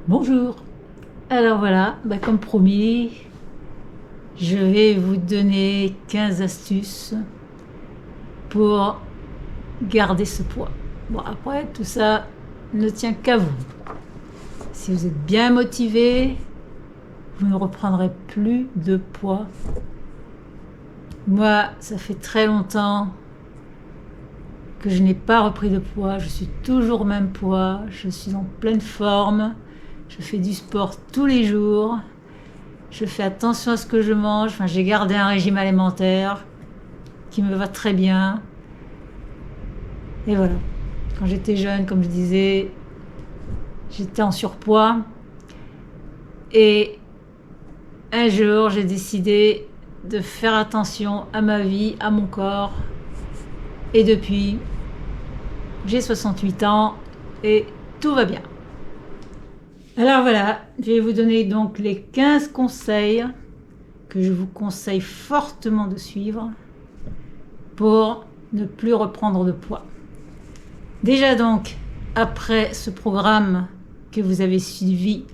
Bonjour. Alors voilà, comme promis, je vais vous donner 15 astuces pour garder ce poids. Bon, après, tout ça ne tient qu'à vous. Si vous êtes bien motivé, vous ne reprendrez plus de poids. Moi, ça fait très longtemps que je n'ai pas repris de poids. Je suis toujours au même poids. Je suis en pleine forme. Je fais du sport tous les jours. Je fais attention à ce que je mange. Enfin, j'ai gardé un régime alimentaire qui me va très bien. Et voilà. Quand j'étais jeune, comme je disais, j'étais en surpoids. Et un jour, j'ai décidé de faire attention à ma vie, à mon corps. Et depuis, j'ai 68 ans et tout va bien. Alors voilà, je vais vous donner donc les 15 conseils que je vous conseille fortement de suivre pour ne plus reprendre de poids. Déjà donc, après ce programme que vous avez suivi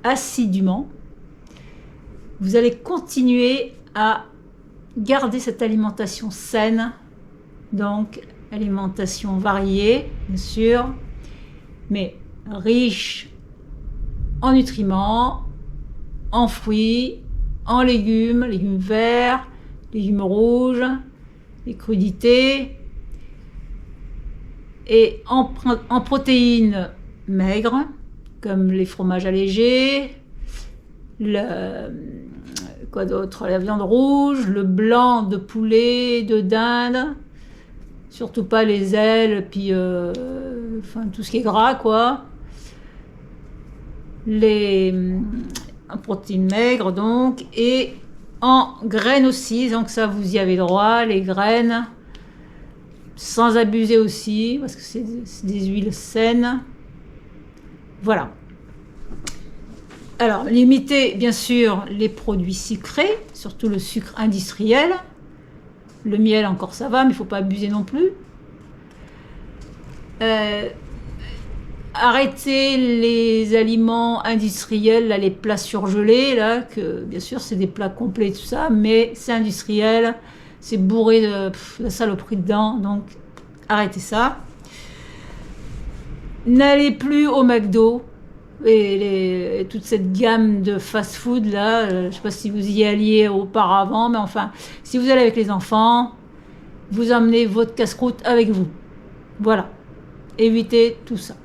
assidûment, vous allez continuer à garder cette alimentation saine, donc alimentation variée, bien sûr, mais riche en nutriments, en fruits, en légumes verts, légumes rouges, les crudités, et en protéines maigres, comme les fromages allégés, quoi d'autre, la viande rouge, le blanc de poulet, de dinde, surtout pas les ailes, puis tout ce qui est gras, quoi. En protéines maigres, donc, et en graines aussi, donc ça vous y avez droit, les graines, sans abuser aussi, parce que c'est des huiles saines. Voilà. Alors, limitez bien sûr les produits sucrés, surtout le sucre industriel. Le miel encore ça va, mais il ne faut pas abuser non plus. Arrêtez les aliments industriels, là, les plats surgelés, là, que bien sûr c'est des plats complets tout ça, mais c'est industriel, c'est bourré de saloperie dedans, donc arrêtez ça. N'allez plus au McDo et toute cette gamme de fast-food là, je ne sais pas si vous y alliez auparavant, mais enfin, si vous allez avec les enfants, vous emmenez votre casse-croûte avec vous. Voilà, évitez tout ça.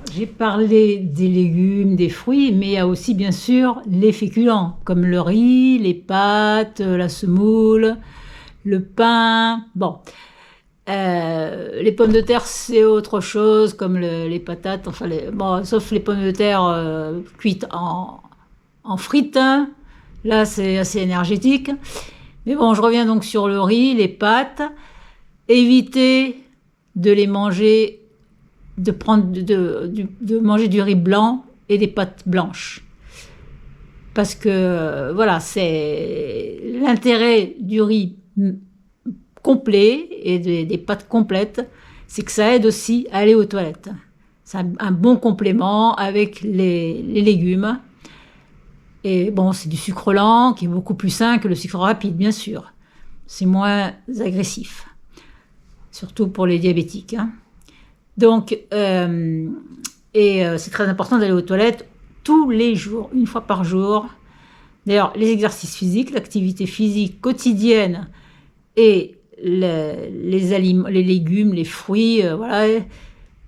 J'ai parlé des légumes, des fruits, mais il y a aussi bien sûr les féculents, comme le riz, les pâtes, la semoule, le pain. Bon, les pommes de terre, c'est autre chose, comme les patates, enfin, sauf les pommes de terre cuites en frites. Hein. Là, c'est assez énergétique. Mais bon, je reviens donc sur le riz, les pâtes. Évitez de les manger, de manger du riz blanc et des pâtes blanches. Parce que, voilà, c'est l'intérêt du riz complet et des pâtes complètes, c'est que ça aide aussi à aller aux toilettes. C'est un bon complément avec les légumes. Et bon, c'est du sucre lent qui est beaucoup plus sain que le sucre rapide, bien sûr. C'est moins agressif, surtout pour les diabétiques. Hein. Donc, c'est très important d'aller aux toilettes tous les jours, une fois par jour. D'ailleurs, les exercices physiques, l'activité physique quotidienne et les légumes, les fruits,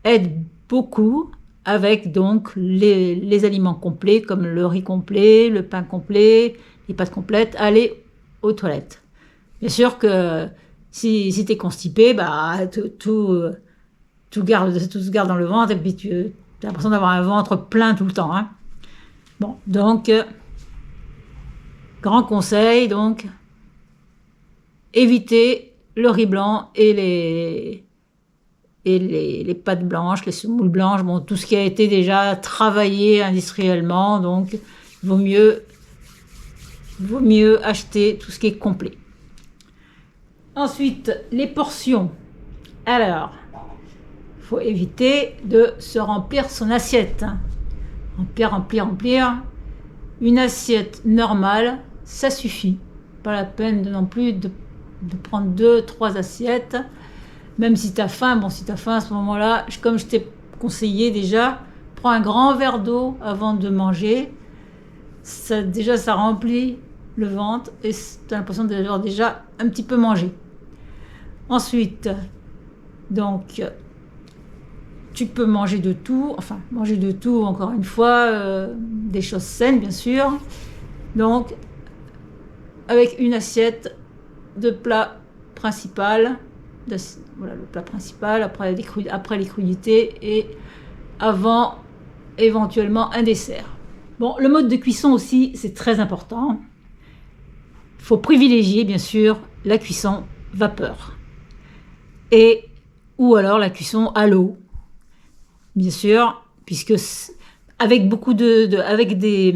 aident beaucoup avec donc les aliments complets comme le riz complet, le pain complet, les pâtes complètes, aller aux toilettes. Bien sûr que si tu es constipé, tout se garde dans le ventre et puis tu as l'impression d'avoir un ventre plein tout le temps. Hein. Bon, donc, grand conseil, donc, évitez le riz blanc et les pâtes blanches, les semoules blanches, bon, tout ce qui a été déjà travaillé industriellement, donc vaut mieux acheter tout ce qui est complet. Ensuite, les portions. Alors, il faut éviter de se remplir son assiette. remplir, remplir, remplir. Une assiette normale, ça suffit. Pas la peine non plus de prendre 2, 3 assiettes. Même si tu as faim, bon, si tu as faim à ce moment-là, comme je t'ai conseillé déjà, prends un grand verre d'eau avant de manger. Déjà, ça remplit le ventre et tu as l'impression d'avoir déjà un petit peu mangé. Ensuite, donc, tu peux manger de tout, encore une fois, des choses saines, bien sûr. Donc, avec une assiette de plat principal, voilà le plat principal, après les crudités et avant éventuellement un dessert. Bon, le mode de cuisson aussi, c'est très important. Il faut privilégier bien sûr la cuisson vapeur ou alors la cuisson à l'eau, bien sûr, puisque avec beaucoup avec de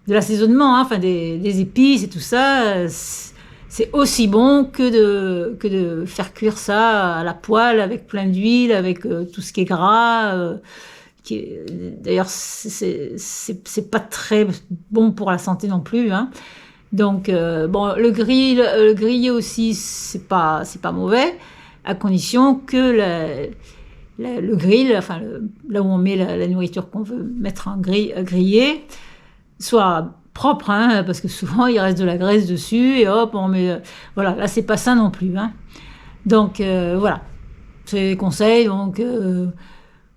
l'assaisonnement, enfin des épices et tout ça, c'est aussi bon que de faire cuire ça à la poêle avec plein d'huile, avec tout ce qui est gras. D'ailleurs, c'est pas très bon pour la santé non plus. Hein. Donc, bon, le grillé aussi, c'est pas mauvais, à condition que le grill, enfin là où on met la nourriture qu'on veut mettre en griller, soit propre, hein, parce que souvent il reste de la graisse dessus et hop on met, voilà, là c'est pas ça non plus, hein. Donc voilà, c'est les conseils. Donc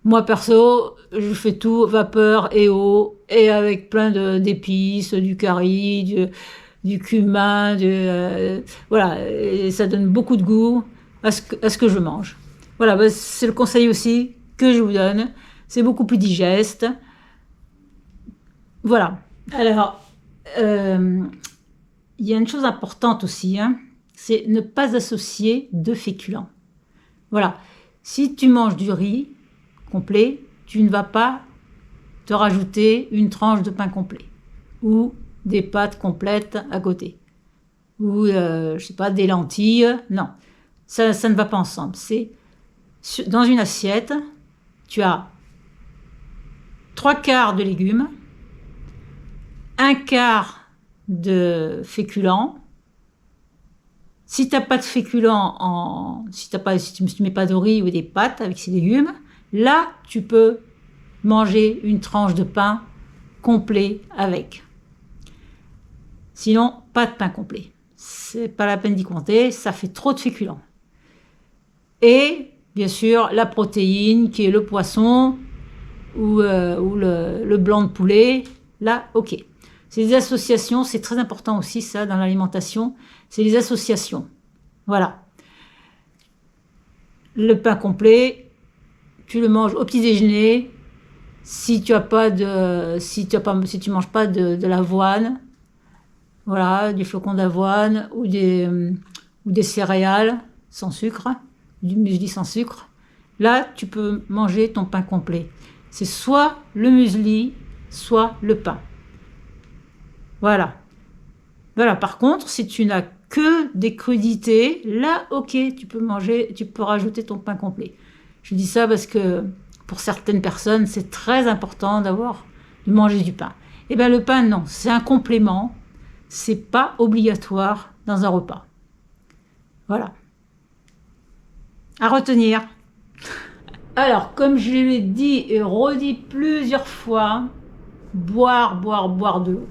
moi perso, je fais tout vapeur et eau et avec plein d'épices, du curry, du cumin, voilà, et ça donne beaucoup de goût à ce que je mange. Voilà, bah, c'est le conseil aussi que je vous donne. C'est beaucoup plus digeste. Voilà. Alors, il y a une chose importante aussi, hein, c'est ne pas associer de féculents. Voilà. Si tu manges du riz complet, tu ne vas pas te rajouter une tranche de pain complet ou des pâtes complètes à côté ou je sais pas, des lentilles. Non, ça ne va pas ensemble. C'est dans une assiette, tu as 3/4 de légumes, 1/4 de féculents. Si tu n'as pas de féculents, si tu ne mets pas de riz ou des pâtes avec ces légumes, là tu peux manger une tranche de pain complet avec. Sinon, pas de pain complet. C'est pas la peine d'y compter, ça fait trop de féculents. Et bien sûr, la protéine qui est le poisson ou le blanc de poulet, là, ok. C'est des associations, c'est très important aussi ça dans l'alimentation, c'est les associations. Voilà. Le pain complet, tu le manges au petit déjeuner. Si tu manges pas de l'avoine, voilà, du flocon d'avoine ou des céréales sans sucre, du muesli sans sucre, là tu peux manger ton pain complet. C'est soit le muesli, soit le pain. Voilà. Voilà. Par contre, si tu n'as que des crudités, là, ok, tu peux rajouter ton pain complet. Je dis ça parce que pour certaines personnes, c'est très important de manger du pain. Eh bien, le pain, non, c'est un complément. C'est pas obligatoire dans un repas. Voilà. À retenir. Alors, comme je l'ai dit et redit plusieurs fois, boire de l'eau.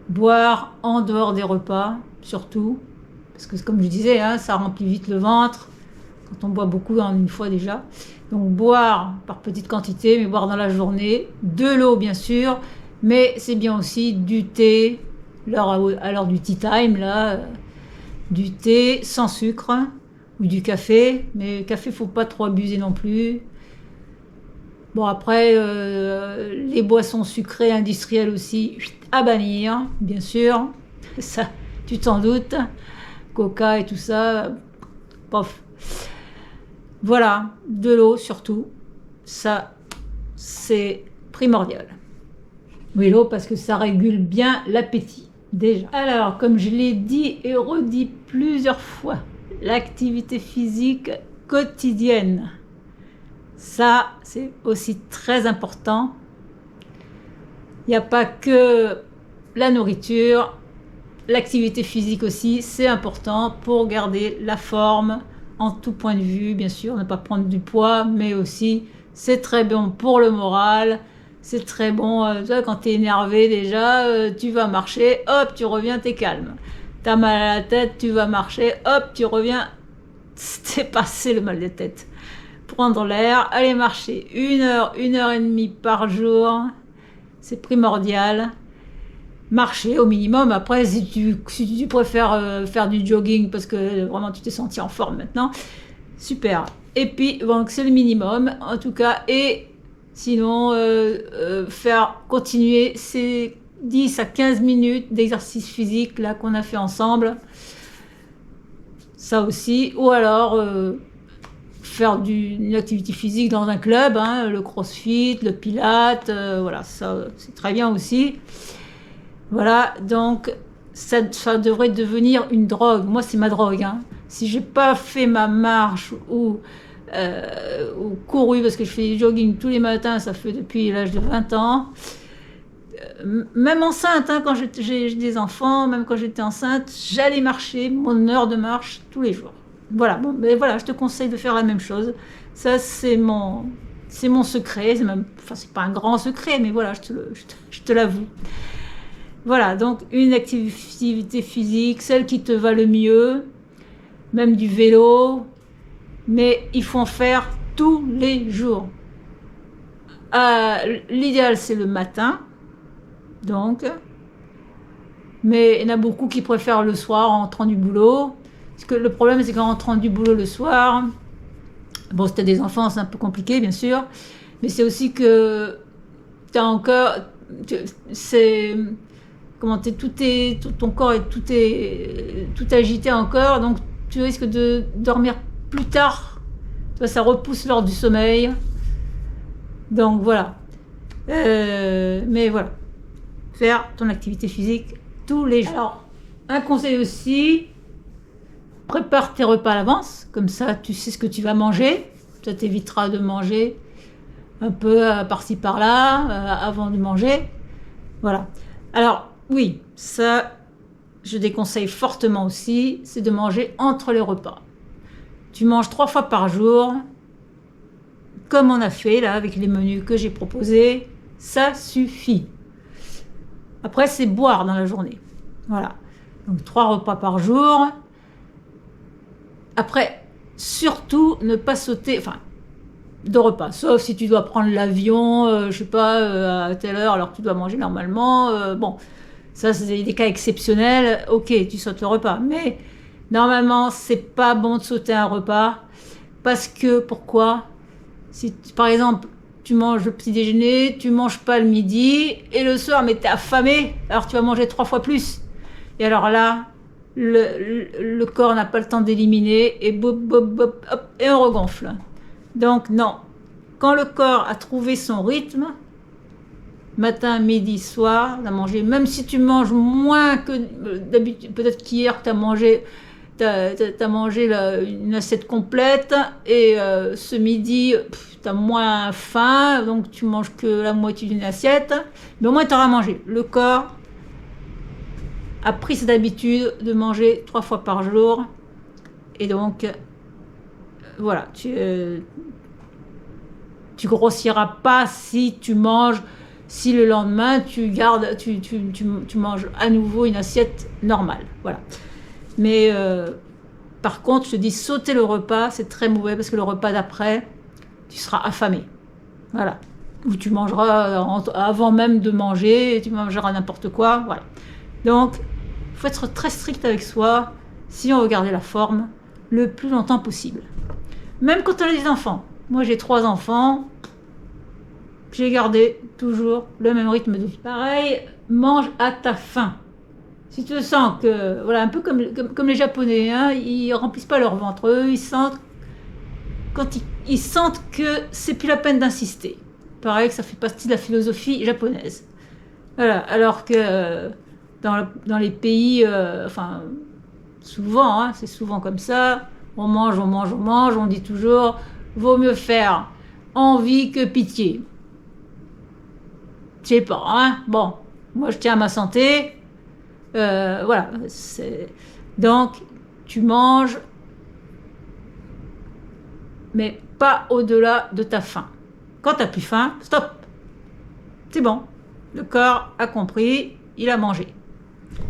Boire en dehors des repas, surtout, parce que comme je disais, hein, ça remplit vite le ventre, quand on boit beaucoup en une fois déjà. Donc boire par petite quantité, mais boire dans la journée, de l'eau bien sûr, mais c'est bien aussi du thé, à l'heure du tea time, là, du thé sans sucre, ou du café, mais le café, faut pas trop abuser non plus. Bon, après, les boissons sucrées industrielles aussi, à bannir, bien sûr. Ça, tu t'en doutes. Coca et tout ça, pof. Voilà, de l'eau surtout. Ça, c'est primordial. Oui, l'eau, parce que ça régule bien l'appétit, déjà. Alors, comme je l'ai dit et redit plusieurs fois, l'activité physique quotidienne. Ça, c'est aussi très important Il n'y a pas que la nourriture, l'activité physique aussi, c'est important pour garder la forme en tout point de vue, bien sûr, ne pas prendre du poids, mais aussi c'est très bon pour le moral, c'est très bon, quand tu es énervé déjà, tu vas marcher, hop, tu reviens, t'es calme. T'as mal à la tête, tu vas marcher, hop, tu reviens, c'est passé le mal de tête. Prendre l'air, aller marcher 1 heure, 1 heure et demie par jour, c'est primordial. Marcher au minimum. Après, si tu préfères faire du jogging parce que vraiment tu t'es senti en forme maintenant, super. Et puis, donc c'est le minimum en tout cas. Et sinon, faire continuer ces 10 à 15 minutes d'exercice physique là qu'on a fait ensemble. Ça aussi. Ou alors faire une activité physique dans un club, hein, le crossfit, le pilates, voilà, ça c'est très bien aussi. Voilà, donc ça devrait devenir une drogue. Moi, c'est ma drogue, hein. Si j'ai pas fait ma marche ou couru, parce que je fais du jogging tous les matins, ça fait depuis l'âge de 20 ans. Même enceinte, hein, quand j'ai des enfants, même quand j'étais enceinte, j'allais marcher mon heure de marche tous les jours. Voilà, bon, mais voilà, je te conseille de faire la même chose. Ça, c'est mon secret. C'est pas un grand secret, mais voilà, je te l'avoue. Voilà, donc une activité physique, celle qui te va le mieux, même du vélo, mais il faut en faire tous les jours. L'idéal, c'est le matin, donc, mais il y en a beaucoup qui préfèrent le soir en rentrant du boulot. Parce que le problème, c'est qu'en rentrant du boulot le soir, bon, si tu as des enfants, c'est un peu compliqué, bien sûr, mais c'est aussi que tu as encore. C'est. Comment ton corps est tout agité encore, donc tu risques de dormir plus tard. Ça repousse l'heure du sommeil. Donc voilà. Mais voilà. Faire ton activité physique tous les jours. Alors, un conseil aussi, prépare tes repas à l'avance, comme ça tu sais ce que tu vas manger. Ça t'évitera de manger un peu par-ci par-là avant de manger. Voilà. Alors, oui, ça, je déconseille fortement aussi, c'est de manger entre les repas. Tu manges 3 fois par jour, comme on a fait là avec les menus que j'ai proposés, ça suffit. Après, c'est boire dans la journée. Voilà. Donc 3 repas par jour. Après, surtout, ne pas sauter, de repas, sauf si tu dois prendre l'avion, je sais pas, à telle heure, alors que tu dois manger normalement. Bon, ça, c'est des cas exceptionnels. Ok, tu sautes le repas. Mais normalement, c'est pas bon de sauter un repas. Parce que, pourquoi? Si, par exemple, tu manges le petit déjeuner, tu manges pas le midi, et le soir, mais t'es affamé, alors tu vas manger 3 fois plus. Et alors là, le corps n'a pas le temps d'éliminer, et bop, bop, bop, hop, et on regonfle. Donc, non. Quand le corps a trouvé son rythme, matin, midi, soir, tu as mangé, même si tu manges moins que d'habitude, peut-être qu'hier tu as mangé, une assiette complète, et ce midi, tu as moins faim, donc tu manges que la moitié d'une assiette, mais au moins tu auras mangé. Le corps a pris cette habitude de manger 3 fois par jour, et donc, voilà, tu grossiras pas si tu manges. Si le lendemain tu manges à nouveau une assiette normale, voilà. Mais par contre, je te dis, sauter le repas, c'est très mauvais parce que le repas d'après, tu seras affamé, voilà. Ou tu mangeras avant même de manger, tu mangeras n'importe quoi, voilà. Donc, il faut être très strict avec soi si on veut garder la forme le plus longtemps possible. Même quand on a des enfants. Moi, j'ai 3 enfants. J'ai gardé toujours le même rythme de vie. Pareil, mange à ta faim. Si tu sens que, voilà, un peu comme les Japonais, hein, ils remplissent pas leur ventre. Eux, ils sentent que c'est plus la peine d'insister. Pareil, que ça fait partie de la philosophie japonaise. Voilà, alors que dans les pays, souvent, hein, c'est souvent comme ça. On mange, on dit toujours, vaut mieux faire envie que pitié. je sais pas, hein. Bon, moi je tiens à ma santé. Voilà. Donc, tu manges, mais pas au-delà de ta faim. Quand tu n'as plus faim, stop. C'est bon. Le corps a compris, il a mangé.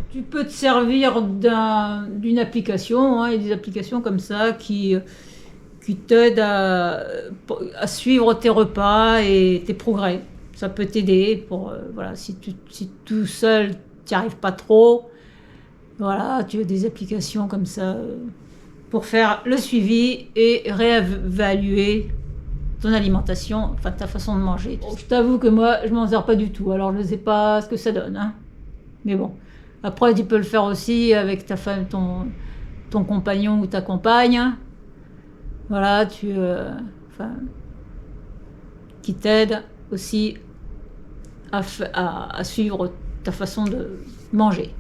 Tu peux te servir d'une application. Hein, il y a des applications comme ça qui t'aident à suivre tes repas et tes progrès. Ça peut t'aider pour voilà, si tout seul tu n'y arrives pas trop. Voilà, tu as des applications comme ça pour faire le suivi et réévaluer ton alimentation, enfin ta façon de manger. Je t'avoue que moi, je m'en sers pas du tout, alors je ne sais pas ce que ça donne. Hein. Mais bon, après tu peux le faire aussi avec ta femme, ton compagnon ou ta compagne. Voilà, qui t'aide aussi à suivre ta façon de manger.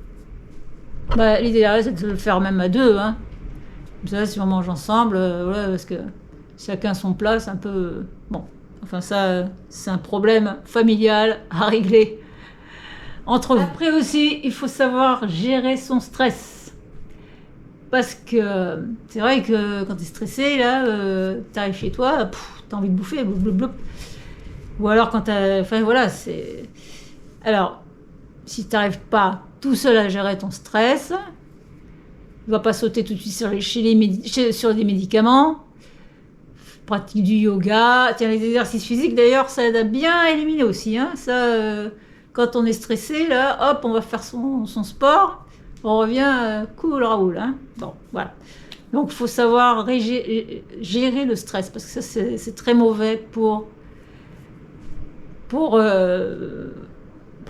Bah, l'idéal, c'est de le faire même à deux. Hein. Comme ça, si on mange ensemble, voilà, parce que chacun son plat, c'est un peu... Bon, enfin ça, c'est un problème familial à régler entre vous. Après aussi, il faut savoir gérer son stress. Parce que c'est vrai que quand tu es stressé, là, tu arrives chez toi, tu as envie de bouffer, blablabla. Ou alors quand tu as... Enfin voilà, c'est... Alors, si tu n'arrives pas tout seul à gérer ton stress, tu ne vas pas sauter tout de suite sur des médicaments. Pratique du yoga. Tiens, les exercices physiques, d'ailleurs, ça aide à bien éliminer aussi. Hein. Ça, quand on est stressé, là, hop, on va faire son sport. On revient cool, Raoul. Hein. Bon, voilà. Donc, il faut savoir gérer le stress, parce que ça, c'est très mauvais pour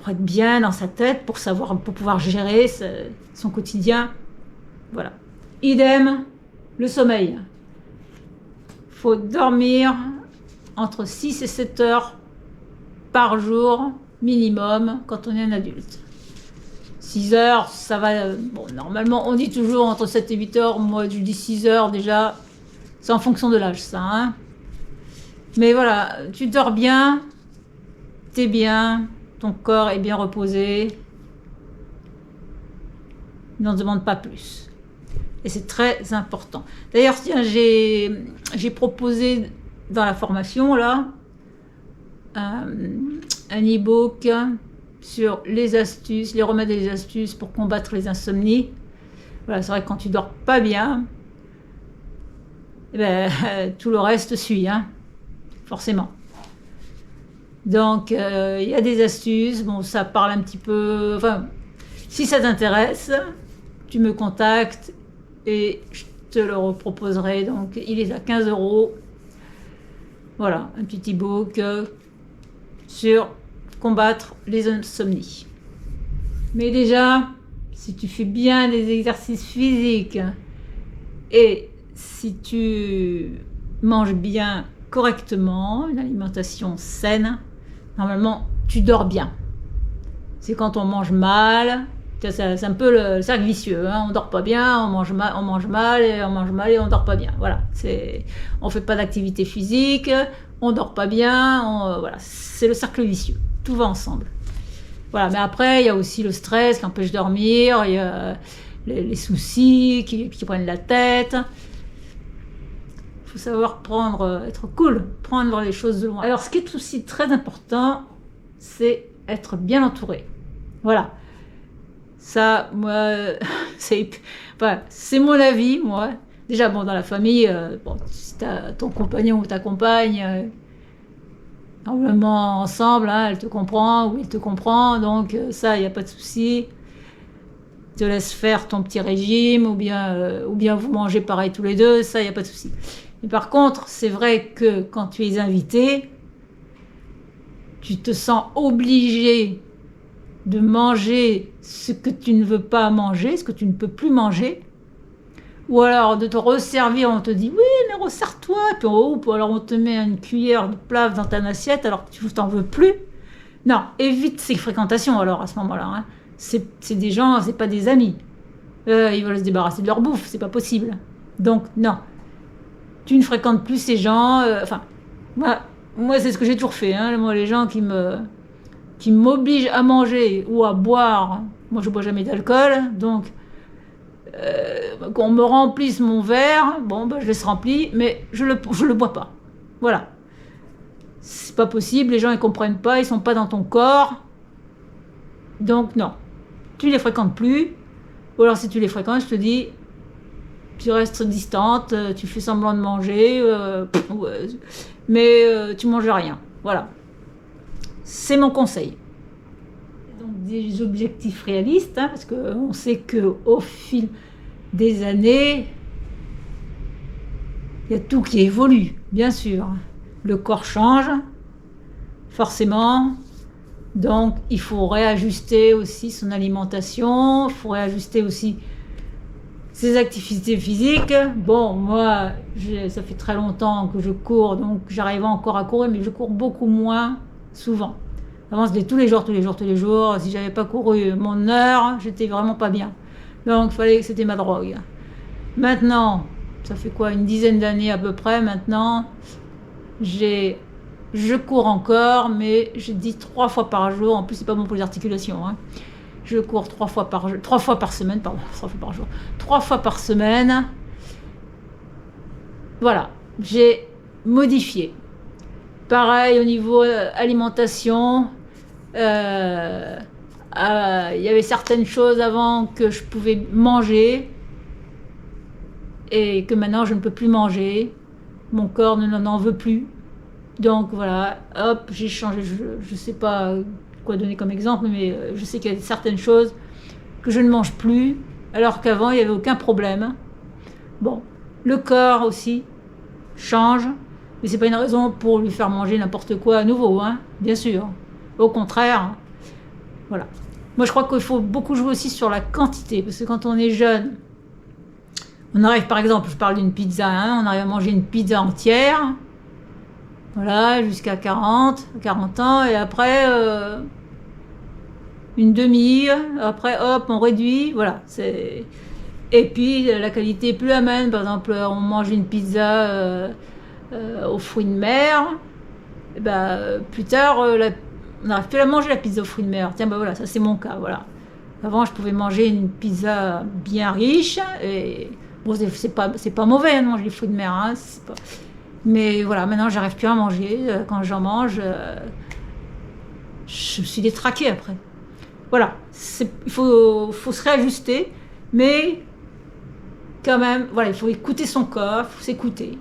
être bien dans sa tête, pour pouvoir gérer son quotidien. Voilà. Idem, le sommeil. Il faut dormir entre 6 et 7 heures par jour minimum quand on est un adulte. 6 heures, ça va... Bon, normalement, on dit toujours entre 7 et 8 heures. Moi, je dis 6 heures déjà. C'est en fonction de l'âge, ça. Hein. Mais voilà, tu dors bien, t'es bien, ton corps est bien reposé. Il n'en demande pas plus. Et c'est très important. D'ailleurs, tiens, j'ai proposé dans la formation, là, un e-book sur les astuces, les remèdes et les astuces pour combattre les insomnies. Voilà, c'est vrai que quand tu dors pas bien, eh ben, tout le reste suit, hein, forcément. Donc, il y a des astuces. Bon, ça parle un petit peu... Enfin, si ça t'intéresse, tu me contactes et je te le reproposerai. Donc, il est à 15 €. Voilà, un petit e-book sur combattre les insomnies. Mais déjà, si tu fais bien des exercices physiques et si tu manges bien correctement, une alimentation saine, normalement, tu dors bien. C'est quand on mange mal, c'est un peu le cercle vicieux. Hein. On dort pas bien, on mange mal et on mange mal et on dort pas bien. Voilà, on fait pas d'activité physique, on dort pas bien, voilà, c'est le cercle vicieux. Tout va ensemble. Voilà, mais après, il y a aussi le stress qui empêche de dormir, il y a les soucis qui prennent la tête. Il faut savoir être cool, prendre les choses de loin. Alors, ce qui est aussi très important, c'est être bien entouré. Voilà. Ça, moi, c'est mon avis, moi. Déjà, bon, dans la famille, si tu as ton compagnon ou ta compagne, normalement ensemble, hein, elle te comprend ou il te comprend, donc ça, il n'y a pas de souci. Te laisse faire ton petit régime ou bien vous mangez pareil tous les deux, ça, il n'y a pas de souci. Mais par contre, c'est vrai que quand tu es invité, tu te sens obligé de manger ce que tu ne veux pas manger, ce que tu ne peux plus manger, ou alors de te resservir, on te dit oui mais resserre-toi, puis alors on te met une cuillère de plâtre dans ta assiette alors que tu t'en veux plus. Non, évite ces fréquentations alors à ce moment-là. Hein. C'est des gens, c'est pas des amis. Ils veulent se débarrasser de leur bouffe, c'est pas possible. Donc non, tu ne fréquentes plus ces gens. Moi c'est ce que j'ai toujours fait. Hein. Moi les gens qui me qui m'oblige à manger ou à boire, moi je bois jamais d'alcool, donc qu'on me remplisse mon verre, bon ben, je laisse rempli, mais je le bois pas. Voilà. C'est pas possible, les gens ils comprennent pas, ils sont pas dans ton corps. Donc non, tu les fréquentes plus. Ou alors si tu les fréquentes, je te dis, tu restes distante, tu fais semblant de manger, mais tu manges rien. Voilà. C'est mon conseil. Donc des objectifs réalistes, hein, parce qu'on sait qu'au fil des années, il y a tout qui évolue, bien sûr. Le corps change, forcément. Donc, il faut réajuster aussi son alimentation, il faut réajuster aussi ses activités physiques. Bon, moi, ça fait très longtemps que je cours, donc j'arrive encore à courir, mais je cours beaucoup moins souvent. Avant, c'était tous les jours. Si j'avais pas couru mon heure, j'étais vraiment pas bien. Donc, c'était ma drogue. Maintenant, ça fait quoi, une dizaine d'années à peu près maintenant, je cours encore, mais je dis 3 fois par jour. En plus, c'est pas bon pour les articulations. Hein. Je cours 3 fois par semaine, pardon, 3 fois par jour. 3 fois par semaine. Voilà, j'ai modifié. Pareil au niveau alimentation. Il y avait certaines choses avant que je pouvais manger et que maintenant je ne peux plus manger. Mon corps n'en veut plus. Donc voilà, hop, j'ai changé. Je ne sais pas quoi donner comme exemple, mais je sais qu'il y a certaines choses que je ne mange plus, alors qu'avant il n'y avait aucun problème. Bon, le corps aussi change, mais c'est pas une raison pour lui faire manger n'importe quoi à nouveau, hein, bien sûr. Au contraire, voilà. Moi je crois qu'il faut beaucoup jouer aussi sur la quantité, parce que quand on est jeune, on arrive par exemple, je parle d'une pizza, hein, on arrive à manger une pizza entière. Voilà, jusqu'à 40 ans, et après, une demi, après, hop, on réduit, voilà. Et puis, la qualité est plus la même. Par exemple, on mange une pizza aux fruits de mer, et ben, plus tard, on n'arrive plus à manger la pizza aux fruits de mer. Tiens, ben voilà, ça c'est mon cas, voilà. Avant, je pouvais manger une pizza bien riche, et bon, c'est pas mauvais hein, de manger les fruits de mer, hein, c'est pas... Mais voilà, maintenant, j'arrive plus à manger. Quand j'en mange, je suis détraquée après. Voilà, il faut se réajuster, mais quand même, voilà, il faut écouter son corps, il faut s'écouter.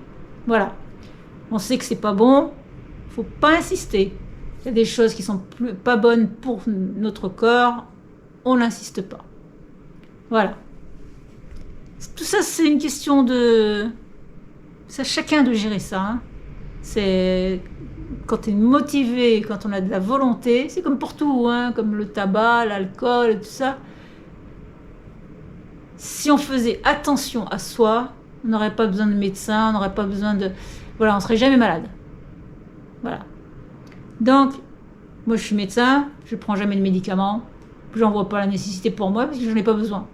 Voilà, on sait que c'est pas bon, il faut pas insister. Il y a des choses qui sont pas bonnes pour notre corps, on n'insiste pas. Voilà. Tout ça, c'est une question de... C'est à chacun de gérer ça. Hein. C'est quand tu es motivé, quand on a de la volonté, c'est comme pour tout, hein, comme le tabac, l'alcool et tout ça. Si on faisait attention à soi, on n'aurait pas besoin de médecin, on n'aurait pas besoin de... Voilà, on ne serait jamais malade. Voilà. Donc, moi je suis médecin, je ne prends jamais de médicaments, j'en vois pas la nécessité pour moi parce que je n'en ai pas besoin.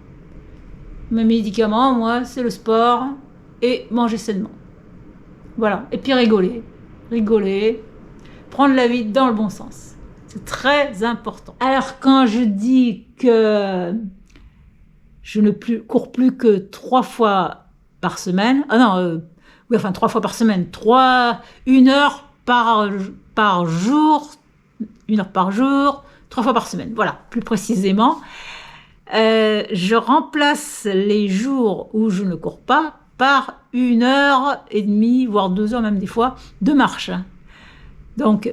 Mes médicaments, moi, c'est le sport et manger sainement. Voilà, et puis rigoler, prendre la vie dans le bon sens. C'est très important. Alors quand je dis que je ne cours plus que 3 fois par semaine, oui, enfin 3 fois par semaine, 1 heure par jour, 1 heure par jour, 3 fois par semaine, voilà, plus précisément. Je remplace les jours où je ne cours pas par 1h30, voire 2 heures même des fois, de marche. Donc,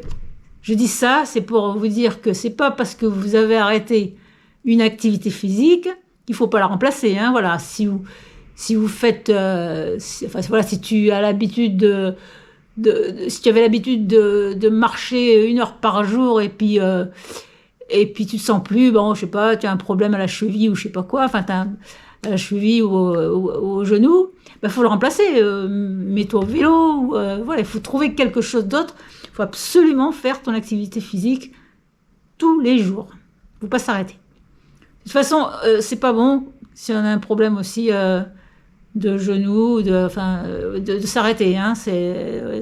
je dis ça, c'est pour vous dire que c'est pas parce que vous avez arrêté une activité physique qu'il faut pas la remplacer. Hein, voilà, si vous faites, si tu as l'habitude si tu avais l'habitude de marcher 1 heure par jour et puis tu te sens plus, bon, je sais pas, tu as un problème à la cheville ou je sais pas quoi, enfin, à la cheville ou au genou, ben, faut le remplacer. Mets-toi au vélo, voilà, il faut trouver quelque chose d'autre. Il faut absolument faire ton activité physique tous les jours. Il ne faut pas s'arrêter. De toute façon, c'est pas bon si on a un problème aussi de genou, de s'arrêter. Hein,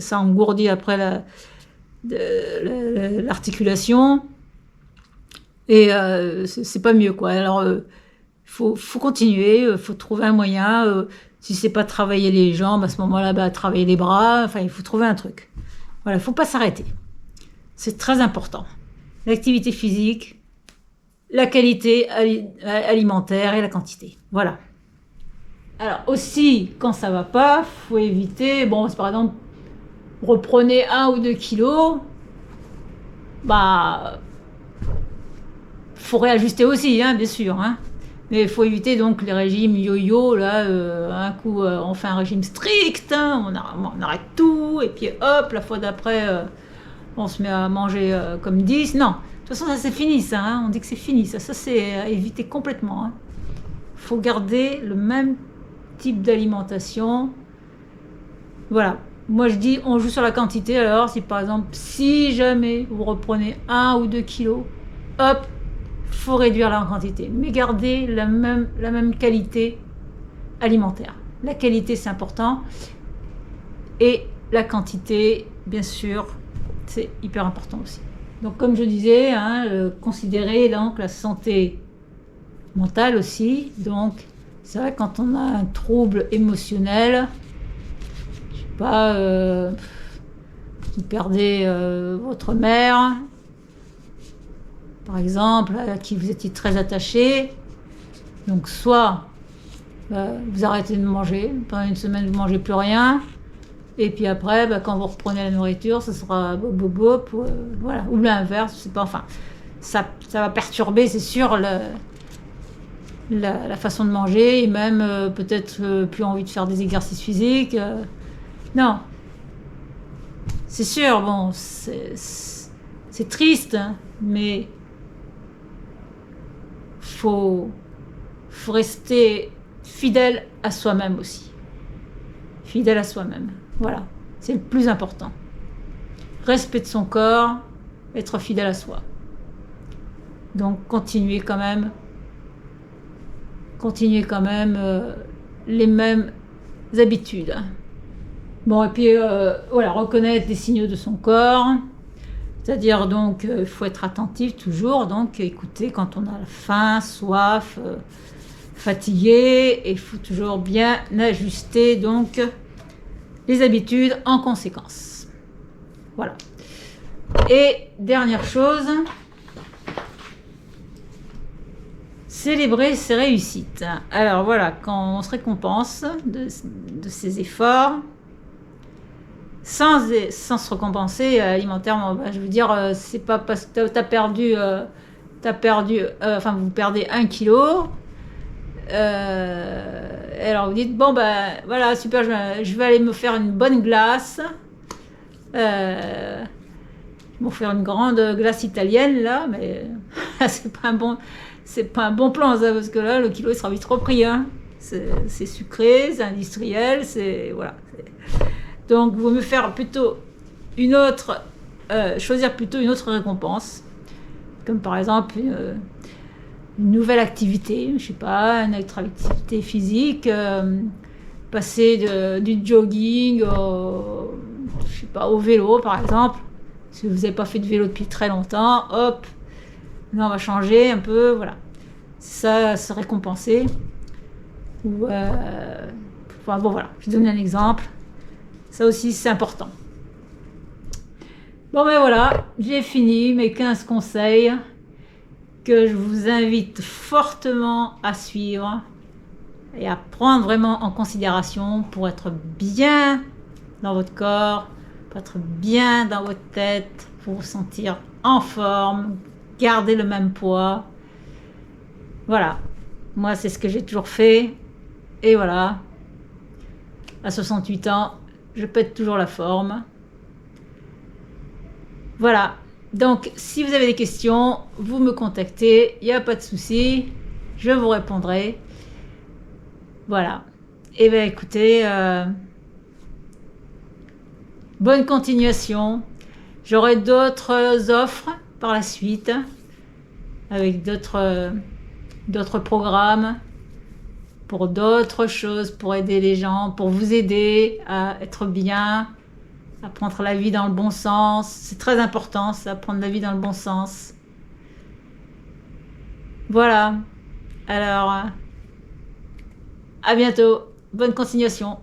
ça engourdit après l'articulation. Et c'est pas mieux, quoi. Alors, faut continuer, faut trouver un moyen. Si c'est pas travailler les jambes, à ce moment-là, bah, travailler les bras. Enfin, il faut trouver un truc. Voilà, il faut pas s'arrêter. C'est très important. L'activité physique, la qualité alimentaire et la quantité. Voilà. Alors aussi, quand ça va pas, faut éviter. Bon, par exemple, reprenez 1 ou 2 kilos. Bah, faut réajuster aussi, hein, bien sûr. Hein. Mais il faut éviter donc les régimes yo-yo. Là, un coup, on fait un régime strict, hein, on arrête tout, et puis hop, la fois d'après, on se met à manger comme 10. Non, de toute façon, ça c'est fini, ça. Hein, on dit que c'est fini, ça c'est à éviter complètement. Hein. Faut garder le même type d'alimentation. Voilà. Moi, je dis, on joue sur la quantité. Alors, si par exemple, si jamais vous reprenez 1 ou 2 kilos, hop, faut réduire la quantité, mais garder la même qualité alimentaire. La qualité, c'est important. Et la quantité, bien sûr, c'est hyper important aussi. Donc, comme je disais, hein, considérer donc la santé mentale aussi. Donc, c'est vrai, quand on a un trouble émotionnel, je sais pas, vous perdez votre mère, par exemple, à qui vous étiez très attaché. Donc, soit vous arrêtez de manger, pendant une semaine, vous ne mangez plus rien. Et puis après, quand vous reprenez la nourriture, ce sera bop, voilà. Ou l'inverse, je sais pas, enfin, ça va perturber, c'est sûr, la façon de manger, et même peut-être plus envie de faire des exercices physiques. Non, c'est sûr, bon, c'est triste, hein, mais faut rester fidèle à soi-même aussi. Fidèle à soi-même, voilà, c'est le plus important. Respect de son corps, être fidèle à soi. Donc continuez quand même les mêmes habitudes. Bon, et puis voilà, reconnaître les signaux de son corps, c'est-à-dire donc il faut être attentif toujours, donc écouter quand on a faim, soif, fatigué, et il faut toujours bien ajuster donc les habitudes en conséquence. Voilà. Et dernière chose, célébrer ses réussites. Alors voilà, quand on se récompense de ses efforts, sans se récompenser alimentairement, je veux dire, c'est pas parce que t'as perdu, enfin vous perdez 1 kilo, alors vous dites, bon voilà, super, je vais aller me faire une bonne glace, me faire une grande glace italienne là, mais c'est pas un bon plan ça, parce que là le kilo il sera vite repris, hein. C'est sucré, c'est industriel, c'est voilà. Donc vous me faire plutôt choisir plutôt une autre récompense, comme par exemple une nouvelle activité, je sais pas, une autre activité physique, passer du jogging je sais pas, au vélo par exemple. Si vous n'avez pas fait de vélo depuis très longtemps, hop, là on va changer un peu, voilà. Ça, se récompenser. Ou, enfin, bon voilà, je donne un exemple. Ça aussi, c'est important. Bon ben voilà, j'ai fini mes 15 conseils que je vous invite fortement à suivre et à prendre vraiment en considération pour être bien dans votre corps, pour être bien dans votre tête, pour vous sentir en forme, garder le même poids. Voilà, moi c'est ce que j'ai toujours fait. Et voilà, à 68 ans, je pète toujours la forme. Voilà, donc si vous avez des questions, vous me contactez, il n'y a pas de souci, je vous répondrai. Voilà, et bien écoutez, bonne continuation. J'aurai d'autres offres par la suite, avec d'autres programmes, pour d'autres choses, pour aider les gens, pour vous aider à être bien, à prendre la vie dans le bon sens. C'est très important, ça, prendre la vie dans le bon sens. Voilà. Alors, à bientôt. Bonne continuation.